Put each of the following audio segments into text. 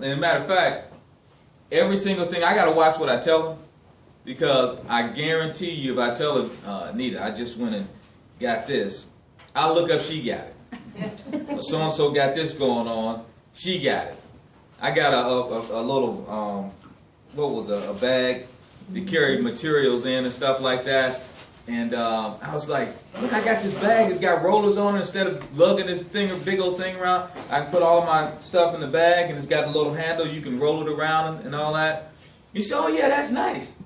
And as a matter of fact, every single thing, I got to watch what I tell them, because I guarantee you if I tell her, Anita, I just went and got this, I'll look up, she got it. So-and-so got this going on, she got it. I got a little, a bag to carry materials in and stuff like that. And I was like, look, I got this bag. It's got rollers on it. Instead of lugging this thing, a big old thing around, I can put all of my stuff in the bag, and it's got a little handle. You can roll it around and all that. He said, oh, yeah, that's nice.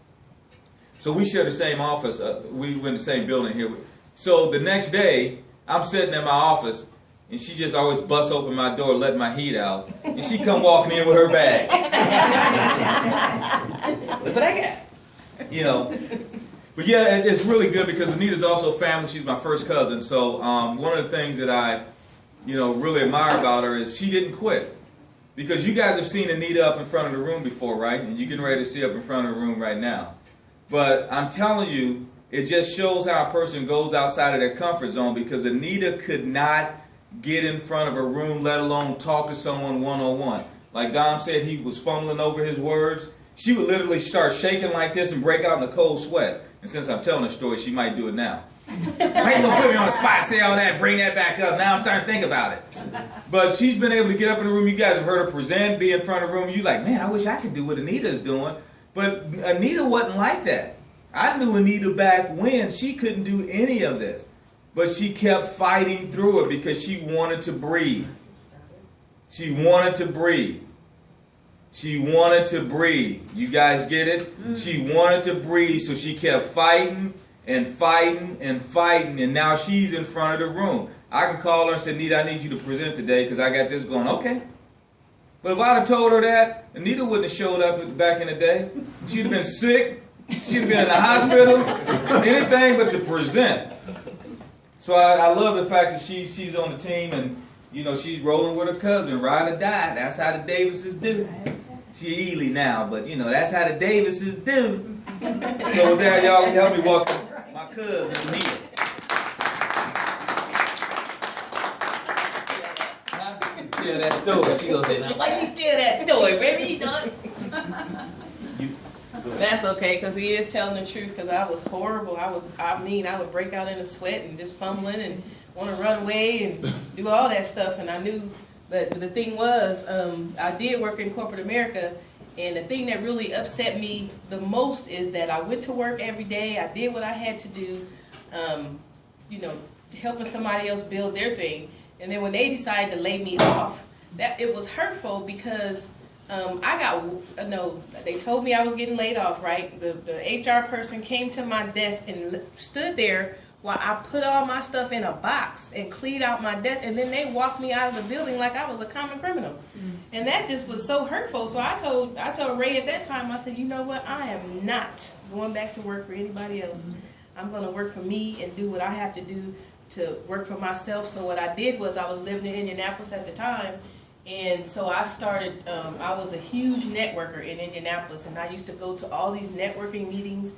So we share the same office. We were in the same building here. So the next day, I'm sitting in my office, and she just always busts open my door, letting my heat out. And she come walking in with her bag. Look what I got. You know. But yeah, it's really good because Anita's also family. She's my first cousin. So one of the things that I, really admire about her is she didn't quit. Because you guys have seen Anita up in front of the room before, right? And you're getting ready to see up in front of the room right now. But I'm telling you, it just shows how a person goes outside of their comfort zone, because Anita could not get in front of a room, let alone talk to someone one-on-one. Like Dom said, he was fumbling over his words. She would literally start shaking like this and break out in a cold sweat. And since I'm telling a story, she might do it now. I ain't gonna put me on the spot, say all that, bring that back up. Now I'm starting to think about it. But she's been able to get up in the room. You guys have heard her present, be in front of the room. You like, man, I wish I could do what Anita's doing. But Anita wasn't like that. I knew Anita back when she couldn't do any of this. But she kept fighting through it because she wanted to breathe. She wanted to breathe. She wanted to breathe. You guys get it? She wanted to breathe, so she kept fighting and fighting and fighting, and now she's in front of the room. I can call her and say, Anita, I need you to present today because I got this going. Okay. But if I'd have told her that, Anita wouldn't have showed up back in the day. She'd have been sick. She'd have been in the hospital. Anything but to present. So I love the fact that she's on the team, and she's rolling with her cousin, ride or die. That's how the Davises do. She Ely now, but that's how the Davises do. So with that, y'all help me welcome my cousin, Anita. Tell that story. She gonna say, now, why you tell that story, baby? You done? That's okay, because he is telling the truth, because I was horrible. I would break out in a sweat and just fumbling and want to run away and do all that stuff. And I knew, but the thing was, I did work in corporate America, and the thing that really upset me the most is that I went to work every day. I did what I had to do, helping somebody else build their thing. And then when they decided to lay me off, it was hurtful because they told me I was getting laid off, right? The HR person came to my desk and stood there while I put all my stuff in a box and cleaned out my desk, and then they walked me out of the building like I was a common criminal. And that just was so hurtful. So I told Ray at that time, I said, you know what, I am not going back to work for anybody else. I'm going to work for me and do what I have to do to work for myself. So what I did was, I was living in Indianapolis at the time, and so I started, I was a huge networker in Indianapolis, and I used to go to all these networking meetings.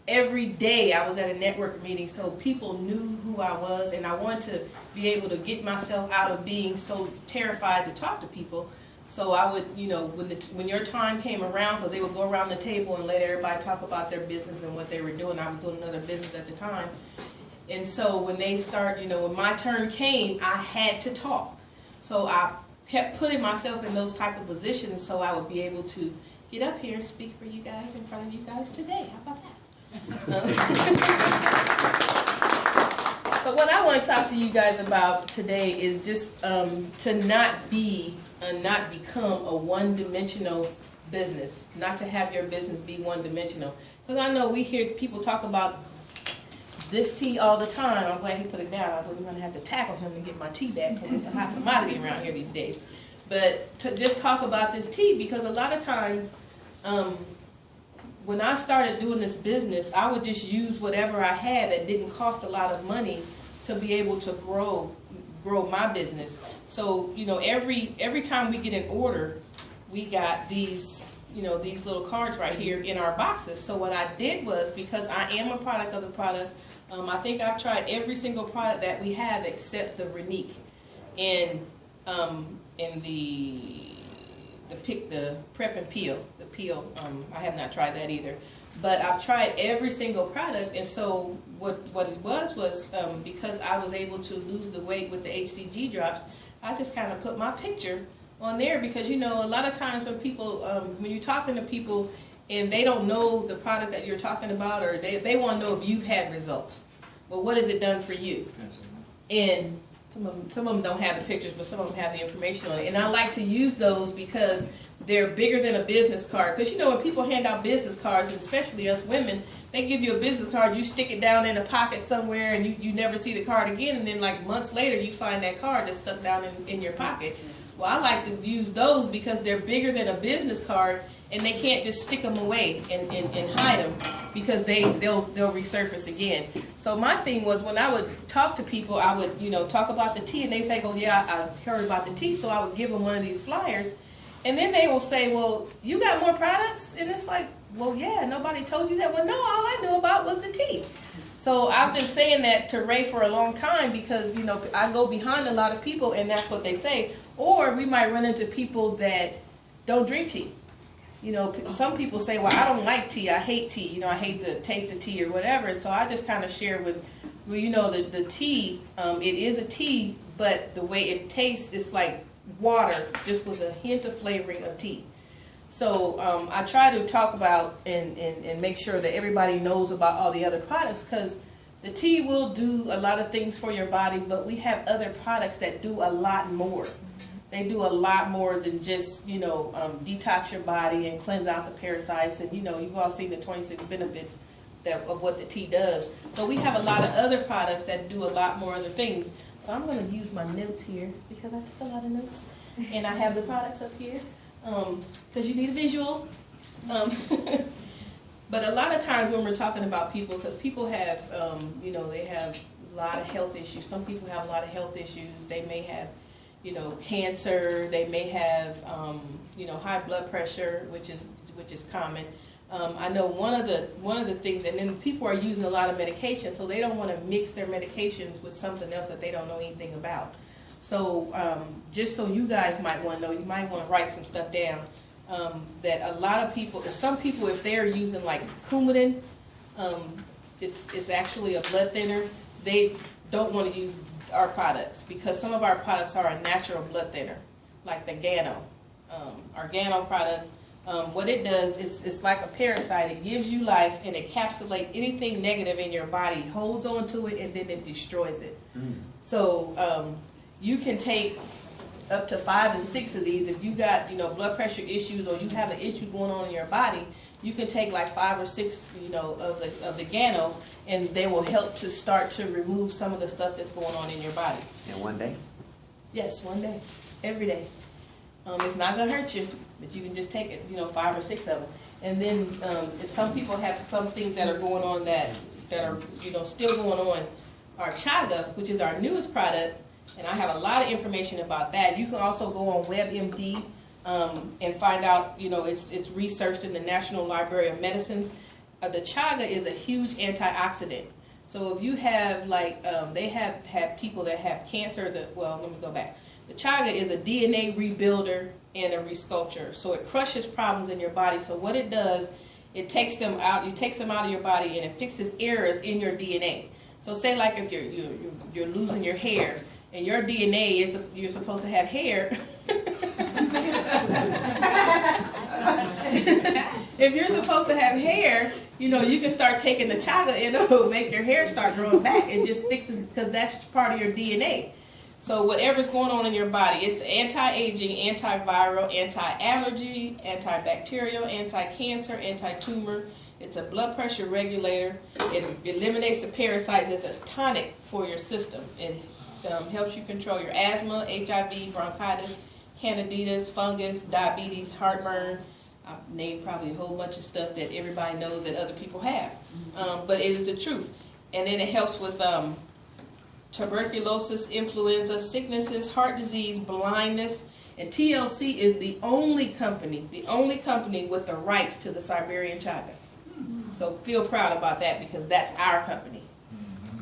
Every day I was at a network meeting, so people knew who I was, and I wanted to be able to get myself out of being so terrified to talk to people. So I would, when your time came around, because they would go around the table and let everybody talk about their business and what they were doing. I was doing another business at the time. And so when they start, when my turn came, I had to talk. So I kept putting myself in those type of positions so I would be able to get up here and speak for you guys in front of you guys today. How about that? But what I want to talk to you guys about today is just to not become a one-dimensional business, not to have your business be one-dimensional. Because I know we hear people talk about this tea all the time. I'm glad he put it down. I thought we were going to have to tackle him and get my tea back, because it's a hot commodity around here these days. But to just talk about this tea, because a lot of times when I started doing this business, I would just use whatever I had that didn't cost a lot of money to be able to grow my business. So every time we get an order, we got these these little cards right here in our boxes. So what I did was, because I am a product of the product, I think I've tried every single product that we have except the Renique. And in the the prep and peel. The peel, I have not tried that either. But I've tried every single product, and so what it was because I was able to lose the weight with the HCG drops, I just kind of put my picture on there, because you know, a lot of times when people, when you're talking to people and they don't know the product that you're talking about, or they want to know if you've had results. Well, what has it done for you? And some of them don't have the pictures, but some of them have the information on it. And I like to use those because they're bigger than a business card. Because you know, when people hand out business cards, and especially us women, they give you a business card, you stick it down in a pocket somewhere, and you never see the card again, and then like months later you find that card that's stuck down in your pocket. Well, I like to use those because they're bigger than a business card, and they can't just stick them away and hide them, because they'll resurface again. So my thing was, when I would talk to people, I would, you know, talk about the tea, and they say, "Oh yeah, I heard about the tea," so I would give them one of these flyers, and then they will say, "Well, you got more products?" And it's like, "Well, yeah, nobody told you that." Well, no, all I knew about was the tea. So I've been saying that to Ray for a long time, because you know, I go behind a lot of people, and that's what they say. Or we might run into people that don't drink tea. You know, some people say, "Well, I don't like tea. I hate tea. You know, I hate the taste of tea," or whatever. So I just kind of share with, well, you know, the tea. It is a tea, but the way it tastes is like water, just with a hint of flavoring of tea. So I try to talk about and make sure that everybody knows about all the other products, because the tea will do a lot of things for your body, but we have other products that do a lot more. They do a lot more than just, you know, detox your body and cleanse out the parasites. And, you know, you've all seen the 26 benefits of what the tea does. But we have a lot of other products that do a lot more other things. So I'm going to use my notes here, because I took a lot of notes. And I have the products up here, because you need a visual. But a lot of times when we're talking about people, because people have, you know, they have a lot of health issues. Some people have a lot of health issues. They may have, you know, cancer. They may have, you know, high blood pressure, which is common. I know one of the things, and then people are using a lot of medication, so they don't want to mix their medications with something else that they don't know anything about. So just so you guys might want to know, you might want to write some stuff down. That a lot of people, some people, if they're using like Coumadin, it's actually a blood thinner. They don't want to use our products, because some of our products are a natural blood thinner, like the Gano. Our Gano product, what it does is it's like a parasite. It gives you life and encapsulates anything negative in your body, holds on to it, and then it destroys it. So you can take up to 5 and 6 of these. If you got, you know, blood pressure issues, or you have an issue going on in your body, you can take like 5 or 6, you know, of the Gano, and they will help to start to remove some of the stuff that's going on in your body. In one day? Yes, one day, every day. It's not gonna hurt you, but you can just take it, you know, 5 or 6 of them. And then if some people have some things that are going on that are, you know, still going on, our Chaga, which is our newest product, and I have a lot of information about that. You can also go on WebMD and find out, you know, it's researched in the National Library of Medicines. The Chaga is a huge antioxidant. So if you have, like, they have had people that have cancer, well, let me go back. The Chaga is a DNA rebuilder and a resculpture. So it crushes problems in your body. So what it does, it takes them out of your body, and it fixes errors in your DNA. So say like if you're losing your hair, and your DNA is, you're supposed to have hair. If you're supposed to have hair, you know, you can start taking the Chaga, and it'll make your hair start growing back, and just fixes, because that's part of your DNA. So whatever's going on in your body, it's anti-aging, antiviral, anti-allergy, antibacterial, anti-cancer, anti-tumor. It's a blood pressure regulator. It eliminates the parasites. It's a tonic for your system. It helps you control your asthma, HIV, bronchitis, candidias, fungus, diabetes, heartburn. I've named probably a whole bunch of stuff that everybody knows that other people have. But it is the truth. And then it helps with tuberculosis, influenza, sicknesses, heart disease, blindness. And TLC is the only company with the rights to the Siberian Chaga. So feel proud about that, because that's our company.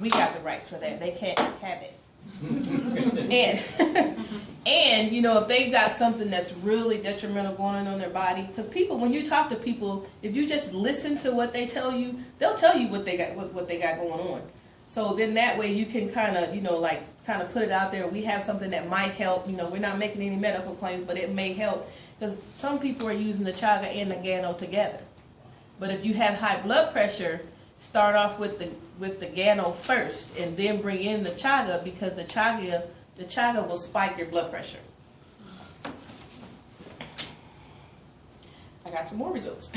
We got the rights for that. They can't have it. And, you know, if they've got something that's really detrimental going on their body, because people, when you talk to people, if you just listen to what they tell you, they'll tell you what they got going on. So then that way you can kind of, you know, like kind of put it out there. We have something that might help. You know, we're not making any medical claims, but it may help, because some people are using the chaga and the Gano together. But if you have high blood pressure, start off with the Gano first, and then bring in the chaga, because the chaga will spike your blood pressure. I got some more results.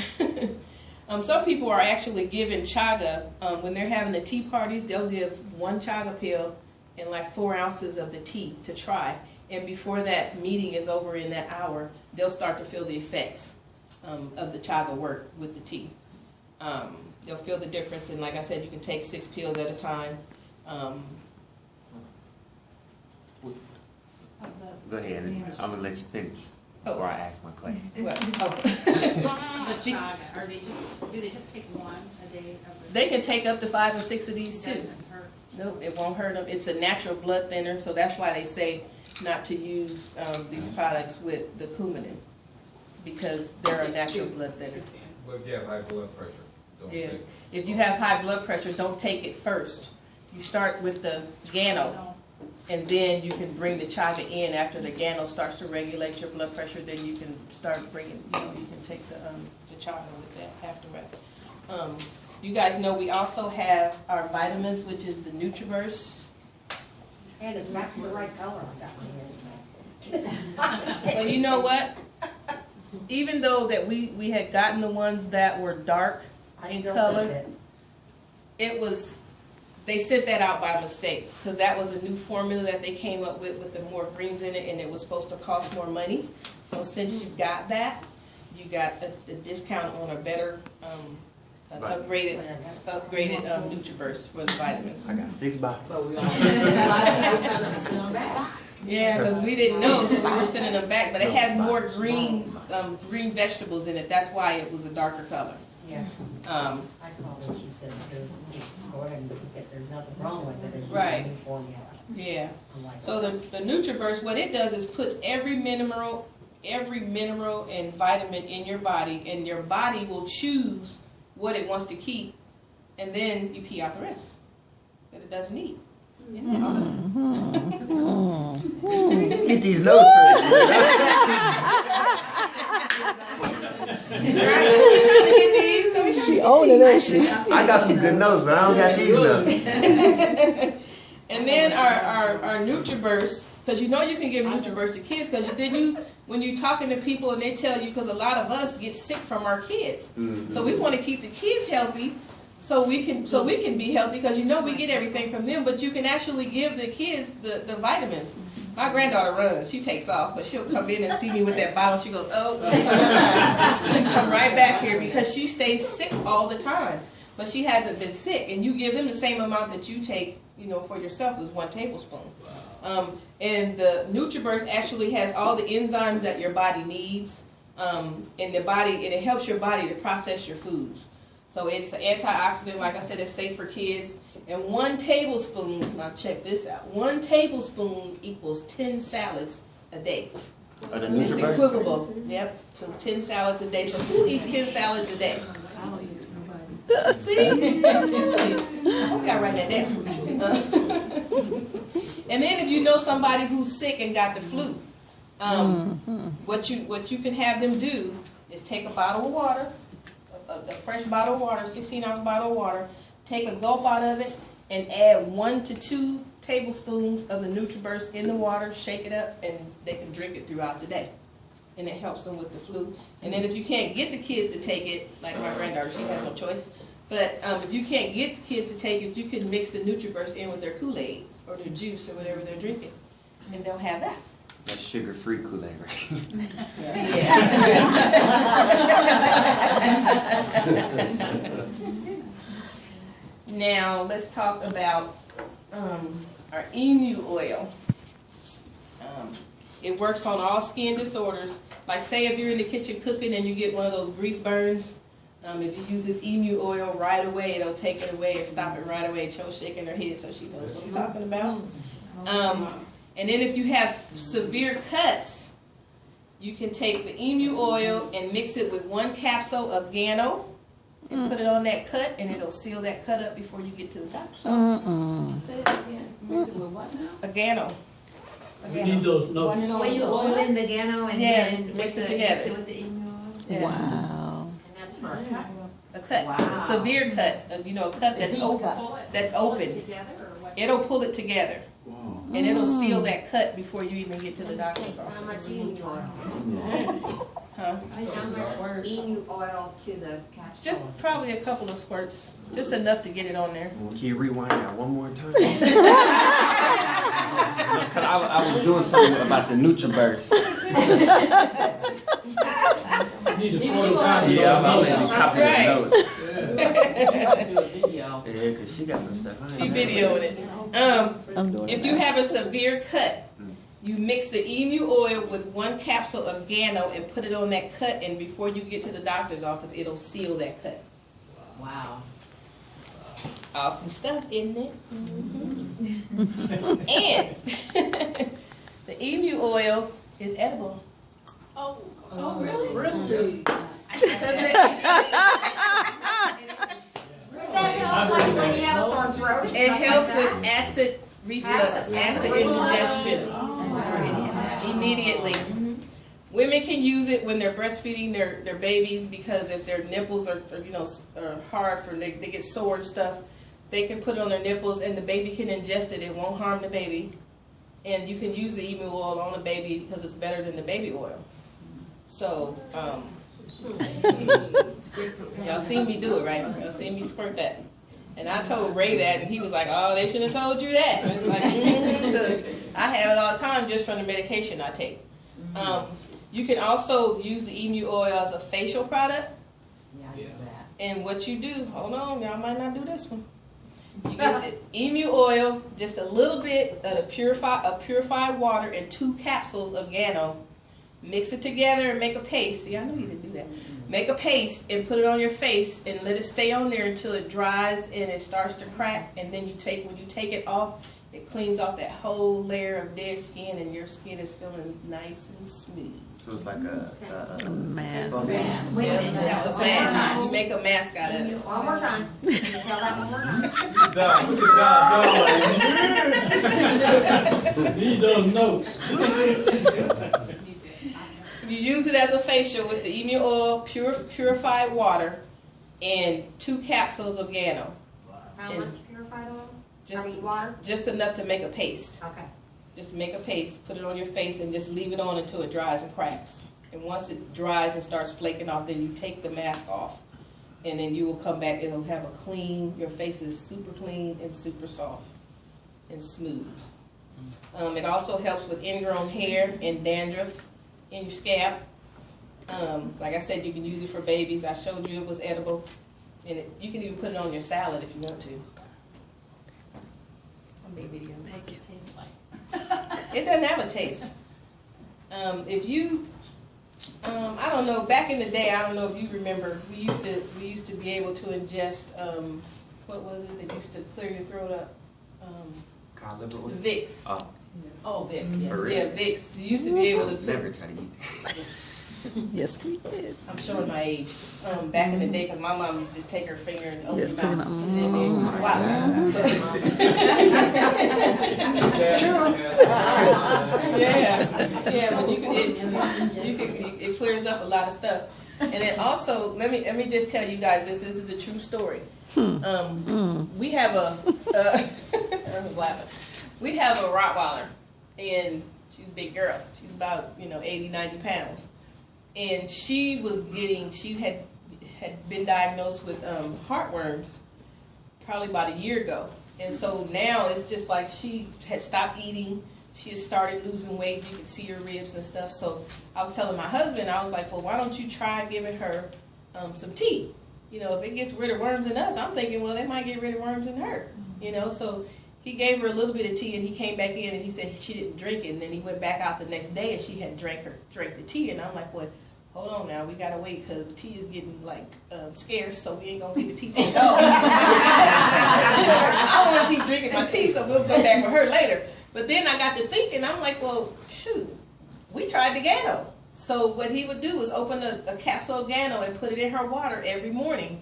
Some people are actually given chaga when they're having the tea parties. They'll give 1 chaga pill and like 4 ounces of the tea to try. And before that meeting is over in that hour, they'll start to feel the effects of the chaga work with the tea. They'll feel the difference, and like I said, you can take 6 pills at a time. Go ahead, I'm gonna let you finish before I ask my question. Well, The chaga, do they just take one a day? They can take up to 5 or 6 of these too. Doesn't hurt. Nope, it won't hurt them. It's a natural blood thinner, so that's why they say not to use these products with the Coumadin, because they're a natural blood thinner. But if you have high blood pressure, don't Yeah. take it. If you have high blood pressure, don't take it first. You start with the Gano, and then you can bring the chaga in after the Gano starts to regulate your blood pressure. Then you can start bringing, you know, you can take the chaga with that afterwards. You guys know we also have our vitamins, which is the NutriVerse. And it's back to the right color. I got Well, you know what? Even though that we had gotten the ones that were dark I in still color, take it. it was, they sent that out by mistake, because that was a new formula that they came up with the more greens in it, and it was supposed to cost more money. So since you got that, you got a discount on a better, upgraded NutriVerse for the vitamins. I got 6 bottles. Yeah, because we didn't know, so we were sending them back, but it has more green vegetables in it. That's why it was a darker color. Yeah, I called and she said, go ahead and get, there's nothing wrong with it, it's just Right. a new formula. Yeah. I'm like, So the NutriVerse, what it does is puts every mineral and vitamin in your body, and your body will choose what it wants to keep, and then you pee out the rest that it doesn't need. Isn't that awesome? Get these notes She owning it, she. I got some good notes, but I don't got these notes. And then our NutriVerse, because you know you can give NutriVerse to kids, because then when you're talking to people and they tell you, because a lot of us get sick from our kids, so we want to keep the kids healthy, so we can be healthy, because you know we get everything from them, but you can actually give the kids the vitamins. My granddaughter runs, she takes off, but she'll come in and see me with that bottle. She goes, oh, and come right back here, because she stays sick all the time, but she hasn't been sick, and you give them the same amount that you take, you know, for yourself is 1 tablespoon. And the NutriVerse actually has all the enzymes that your body needs in the body, and it helps your body to process your foods. So it's an antioxidant, like I said, it's safe for kids. And 1 tablespoon, now check this out, 1 tablespoon equals 10 salads a day. Or the It's NutriVerse? equivalent, yep, so 10 salads a day. So who eats 10 salads a day? See? I'm telling you. I gotta write that down. And then if you know somebody who's sick and got the flu, what you can have them do is take a bottle of water, a fresh bottle of water, 16-ounce bottle of water, take a gulp out of it, and add 1 to 2 tablespoons of the NutriVerse in the water, shake it up, and they can drink it throughout the day. And it helps them with the flu. And then if you can't get the kids to take it, like my granddaughter, she has no choice, but if you can't get the kids to take it, you can mix the NutriVerse in with their Kool-Aid or their juice or whatever they're drinking, and they'll have that. That's sugar-free Kool-Aid, right? Now let's talk about our emu oil. It works on all skin disorders. Like say if you're in the kitchen cooking and you get one of those grease burns, if you use this emu oil right away, it'll take it away and stop it right away. Cho's shaking her head so she knows what I'm talking about. And then if you have severe cuts, you can take the emu oil and mix it with 1 capsule of Gano and put it on that cut, and it'll seal that cut up before you get to the doctor's office. Say it again. Mix it with what now? A Gano. We need those notes. So you oil in the Gano and Yeah, then mix it with together. Mix it with the emu oil? Yeah. And that's for a cut. A cut, Wow. a severe cut, a cut that's open. That's Pull it open. together or what? It'll pull it together, and it'll seal that cut before you even get to the doctor's How office. much emu oil? Huh? How much emu oil to the capsules? Just probably a couple of squirts, just enough to get it on there. Can you rewind that one more time? Cause I was doing something about the NutriBurst. Need to 45. Yeah, I'm letting you copy Right. the notes. Do a video. Yeah, cause she got some stuff. She videoing it. If you have a severe cut, you mix the emu oil with 1 capsule of Gano and put it on that cut, and before you get to the doctor's office, it'll seal that cut. Wow. Awesome stuff, isn't it? And the emu oil is edible. Oh, really? Really? When you have a sore throat. and It stuff helps like that. with acid reflux, acid indigestion immediately. Women can use it when they're breastfeeding their babies, because if their nipples are hard for they get sore and stuff, they can put it on their nipples and the baby can ingest it. It won't harm the baby, and you can use the emu oil on the baby because it's better than the baby oil. So y'all seen me do it, right? Y'all seen me squirt that. And I told Ray that, and he was like, "Oh, they shouldn't have told you that." And it's like, because I have it all the time just from the medication I take. You can also use the emu oil as a facial product. Yeah, I do that. And what you do, hold on, y'all might not do this one. You get the emu oil, just a little bit of the purified water, and 2 capsules of Gano. Mix it together and make a paste. See, I knew you didn't do that. Make a paste and put it on your face and let it stay on there until it dries and it starts to crack. And then when you take it off, it cleans off that whole layer of dead skin, and your skin is feeling nice and smooth. So it's like a Mask. Wait a minute. It's a mask. You make a mask out of it. One more time. Can you tell that one more time? Done. Look at Need those notes. You use it as a facial with the emu oil, purified water, and 2 capsules of Gano. How And much purified oil? Just, Water? just enough to make a paste. Okay. Just make a paste, put it on your face, and just leave it on until it dries and cracks. And once it dries and starts flaking off, then you take the mask off. And then you will come back, it'll have a clean, your face is super clean and super soft and smooth. It also helps with ingrown hair and dandruff in your scalp. Like I said, you can use it for babies. I showed you it was edible. And you can even put it on your salad if you want to. I'm big video. What's it taste like? It doesn't have a taste. If you, I don't know. Back in the day, I don't know if you remember. We used to be able to ingest. What was it that used to clear your throat up? cod liver oil. Vicks. Oh, Oh, Vicks, yes. For real? Yeah, Vicks. You used to be able to never put. try to eat that. Yes, we did. I'm showing my age. Back in the day, because my mom would just take her finger and open Yes, her put it mouth, on. and then swallow. It's true. Yeah, but it clears up a lot of stuff. And then also, let me just tell you guys this. This is a true story. We have a I was laughing. We have a Rottweiler, and she's a big girl. She's about 80, 90 pounds, and she had been diagnosed with heartworms probably about a year ago. And so now it's just like she had stopped eating. She had started losing weight. You could see her ribs and stuff. So I was telling my husband, I was like, well, why don't you try giving her some tea? If it gets rid of worms in us, I'm thinking, well, it might get rid of worms in her. So he gave her a little bit of tea, and he came back in and he said she didn't drink it. And then he went back out the next day and she had drank the tea. And I'm like, well, hold on now, we gotta wait because the tea is getting scarce, so we ain't gonna get the tea taken off. I want to keep drinking my tea, so we'll go back with her later. But then I got to thinking, I'm like, well, shoot, we tried the Gano. So what he would do was open a capsule of Gano and put it in her water every morning.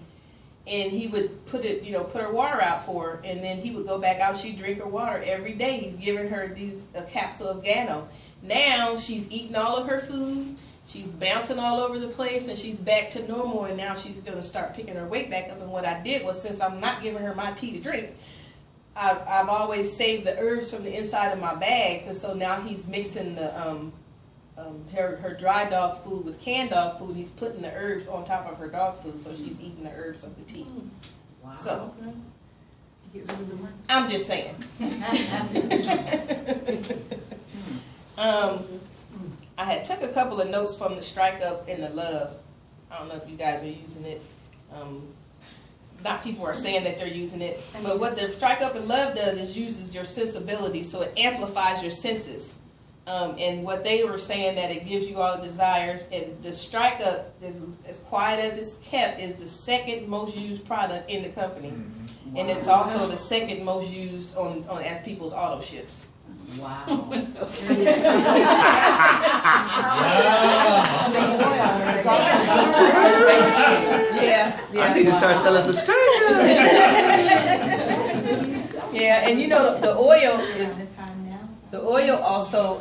And he would put her water out for her, and then he would go back out. She'd drink her water every day. He's giving her a capsule of Gano. Now she's eating all of her food. She's bouncing all over the place, and she's back to normal. And now she's going to start picking her weight back up. And what I did was, since I'm not giving her my tea to drink, I've always saved the herbs from the inside of my bags. And so now he's mixing the her dry dog food with canned dog food. He's putting the herbs on top of her dog food, so she's eating the herbs of the tea. Wow. So, I'm just saying. I had took a couple of notes from the Strike Up and the Love. I don't know if you guys are using it. Not people are saying that they're using it, but what the Strike Up and Love does is uses your sensibility, so it amplifies your senses. And what they were saying, that it gives you all the desires, and the Strike Up, is as quiet as it's kept, is the second most used product in the company. And it's also the second most used on as people's auto ships. Wow. Yeah, I need to start selling some strikers. yeah, and you know the oil also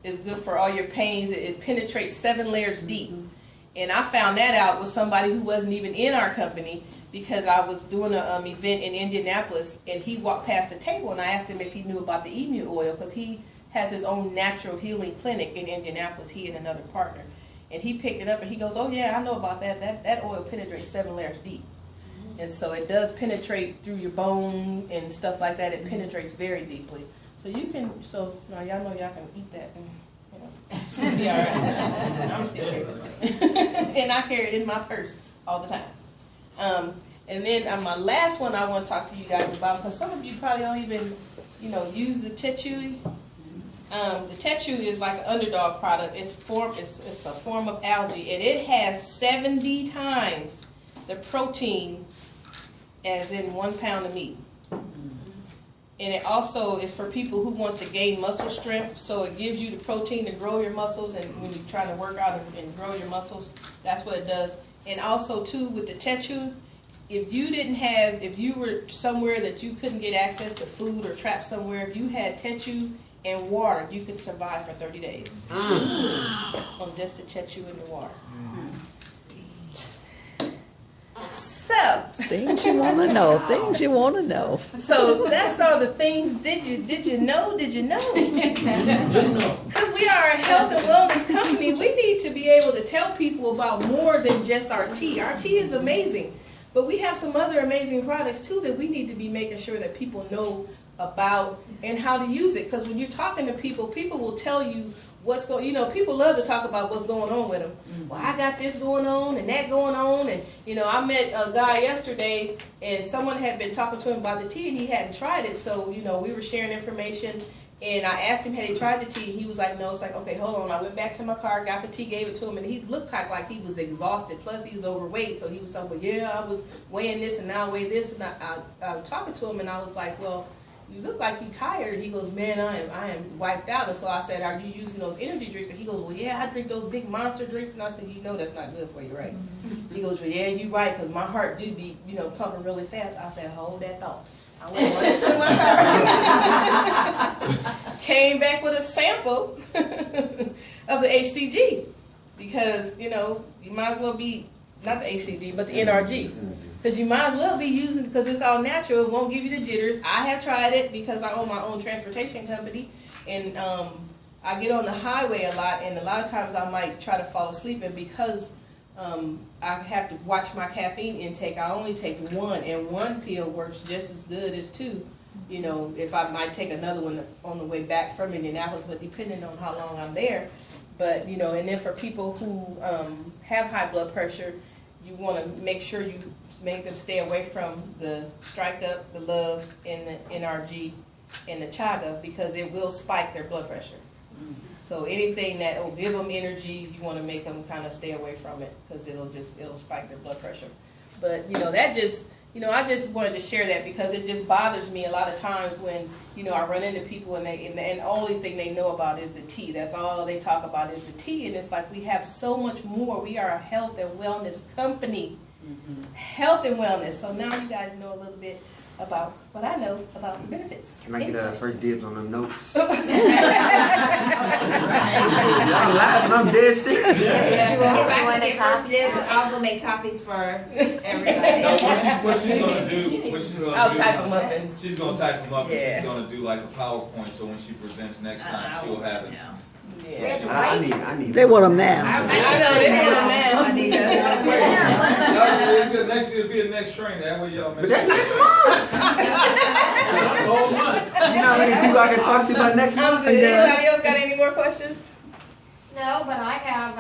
is good for all your pains. It penetrates 7 layers deep. And I found that out with somebody who wasn't even in our company, because I was doing an event in Indianapolis, and he walked past the table, and I asked him if he knew about the emu oil, because he has his own natural healing clinic in Indianapolis, he and another partner. And he picked it up, and he goes, oh yeah, I know about that. That oil penetrates 7 layers deep. And so it does penetrate through your bone and stuff like that. It penetrates very deeply. So you can, now y'all know y'all can eat that. And, be all right. I'm still here. And I carry it in my purse all the time. And then my last one I want to talk to you guys about, because some of you probably don't even, use the Tetui. The Tetui is like an Underdog product. It's a form of algae, and it has 70 times the protein as in 1 pound of meat. And it also is for people who want to gain muscle strength, so it gives you the protein to grow your muscles, and when you're trying to work out and grow your muscles, that's what it does. And also too, with the Tetui, if you were somewhere that you couldn't get access to food, or trapped somewhere, if you had Tetui and water, you could survive for 30 days. On just the Tetui in the water. So Things you want to know. Things you want to know. So that's all the things. Did you know? Because we are a health and wellness company, we need to be able to tell people about more than just our tea. Our tea is amazing, but we have some other amazing products too that we need to be making sure that people know about and how to use it. Because when you're talking to people, people will tell you what's going. People love to talk about what's going on with them. Well, I got this going on and that going on, and I met a guy yesterday, and someone had been talking to him about the tea, and he hadn't tried it. So we were sharing information, and I asked him had he tried the tea, and he was like, no. It's like, okay, hold on. I went back to my car, got the tea, gave it to him, and he looked like he was exhausted. Plus, he was overweight, so he was talking, well, yeah, I was weighing this, and now I weigh this, and I was talking to him, and I was like, well, you look like you're tired. He goes, man, I am wiped out. And so I said, are you using those energy drinks? And he goes, well, yeah, I drink those big Monster drinks. And I said, that's not good for you, right? He goes, well, yeah, you're right, because my heart do be, pumping really fast. I said, hold that thought. I went running to my car, came back with a sample of the HCG, because, you might as well be, not the HCG, but the NRG. Because you might as well be using, because it's all natural, it won't give you the jitters. I have tried it because I own my own transportation company, and I get on the highway a lot, and a lot of times I might try to fall asleep, and because I have to watch my caffeine intake, I only take 1, and 1 pill works just as good as 2. If I might take another one on the way back from Indianapolis, but depending on how long I'm there. But, and then for people who have high blood pressure, you want to make sure you make them stay away from the Strike Up, the Love, and the NRG, and the Chaga, because it will spike their blood pressure. So anything that will give them energy, you want to make them kind of stay away from it, because it'll spike their blood pressure. But that just, I just wanted to share that because it just bothers me a lot of times when, I run into people and the only thing they know about is the tea. That's all they talk about is the tea. And it's like we have so much more. We are a health and wellness company. Health and wellness. So now you guys know a little bit about what I know about the benefits. Can I get Any first dibs on them notes? Right. Y'all laughing, I'm dead serious. If I can get first dibs, I'll go make copies for everybody. No, what she's gonna do, I'll type them up and she's gonna type them up, Yeah. and she's gonna do like a PowerPoint, so when she presents next time, she'll have it. yeah. I need. They want them now. I know they want them now. I need It's good, next year be the next training, that way y'all make But that's sure. next month. That's all month. You know how many people I can talk to by next I'm month? good. Anybody else got any more questions? No, but I have,